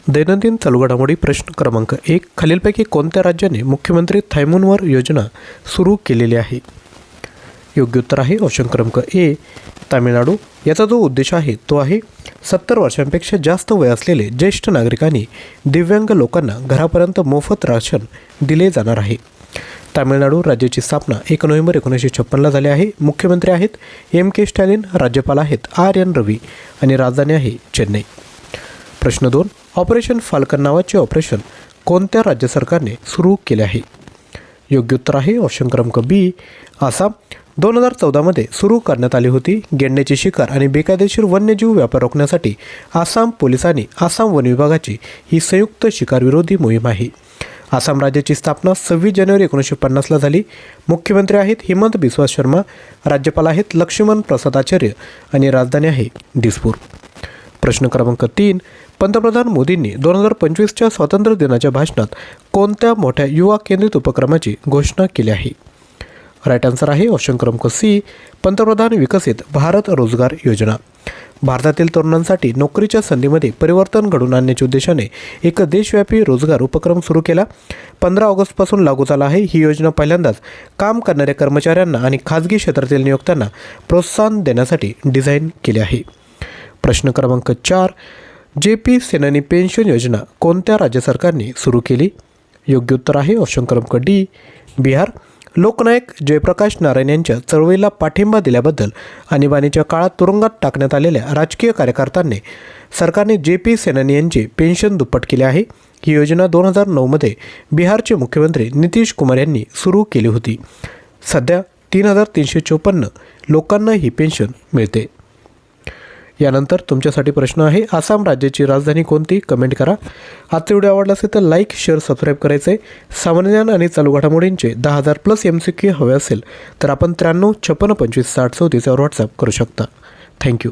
दैनंदिन चालू घडामोडी. प्रश्न क्रमांक 1. खालीलपैकी कोणत्या राज्याने मुख्यमंत्री थायमूनवर योजना सुरू केलेली आहे? योग्य उत्तर आहे ऑप्शन क्रमांक ए, तामिळनाडू. याचा जो उद्देश आहे तो आहे 70 वर्षांपेक्षा जास्त वय असलेले ज्येष्ठ नागरिकांनी दिव्यांग लोकांना घरापर्यंत मोफत राशन दिले जाणार आहे. तामिळनाडू राज्याची स्थापना 1 नोव्हेंबर 1956ला झाली आहे. मुख्यमंत्री आहेत M.K. स्टॅलिन, राज्यपाल आहेत R.N. रवी आणि राजधानी आहे चेन्नई. प्रश्न 2. ऑपरेशन फाल्कन नावाचे ऑपरेशन कोणत्या राज्य सरकारने सुरू केले आहे? योग्य उत्तर आहे ऑप्शन क्रमांक बी, आसाम. 2014मध्ये सुरू करण्यात आली होती. गेंड्याची शिकार आणि बेकायदेशीर वन्यजीव व्यापार रोखण्यासाठी आसाम पोलिसांनी आसाम वन विभागाची ही संयुक्त शिकार विरोधी मोहीम आहे. आसाम राज्याची स्थापना 26 जानेवारी 1950ला झाली. मुख्यमंत्री आहेत हिमंत बिस्वा शर्मा, राज्यपाल आहेत लक्ष्मण प्रसाद आचार्य आणि राजधानी आहे दिसपूर. प्रश्न क्रमांक 3. पंतप्रधान मोदींनी 2025च्या स्वातंत्र्य दिनाच्या भाषणात कोणत्या मोठ्या युवा केंद्रित उपक्रमाची घोषणा केली आहे? राईट आन्सर आहे ऑप्शन क्रमांक सी, पंतप्रधान विकसित भारत रोजगार योजना. भारतातील तरुणांसाठी नोकरीच्या संधीमध्ये परिवर्तन घडवून आणण्याच्या उद्देशाने एक देशव्यापी रोजगार उपक्रम सुरू केला. 15 ऑगस्टपासून लागू झाला आहे. ही योजना पहिल्यांदाच काम करणाऱ्या कर्मचाऱ्यांना आणि खाजगी क्षेत्रातील नियोक्त्यांना प्रोत्साहन देण्यासाठी डिझाईन केली आहे. प्रश्न क्रमांक 4. JP सेनानी पेन्शन योजना कोणत्या राज्य सरकारने सुरू केली? योग्य उत्तर आहे ऑप्शन क्रमांक डी, बिहार. लोकनायक जयप्रकाश नारायण यांच्या चळवळीला पाठिंबा दिल्याबद्दल आणीबाणीच्या काळात तुरुंगात टाकण्यात आलेल्या राजकीय कार्यकर्त्यांनी सरकारने JP सेनानी यांचे पेन्शन दुप्पट केले आहे. ही योजना 2009मध्ये बिहारचे मुख्यमंत्री नितीश कुमार यांनी सुरू केली होती. सध्या 3,354 लोकांना ही पेन्शन मिळते. यानंतर तुमच्यासाठी प्रश्न आहे, आसाम राज्याची राजधानी कोणती? कमेंट करा. आजचा व्हिडिओ आवडला असेल तर लाईक, शेअर, सबस्क्राईब करायचं आहे. सामान्य ज्ञान आणि चालू घडामोडींचे 10,000+ MCQ हवे असेल तर आपण 93 56 25 60 34 यावर व्हॉट्सअप करू शकता. थँक्यू.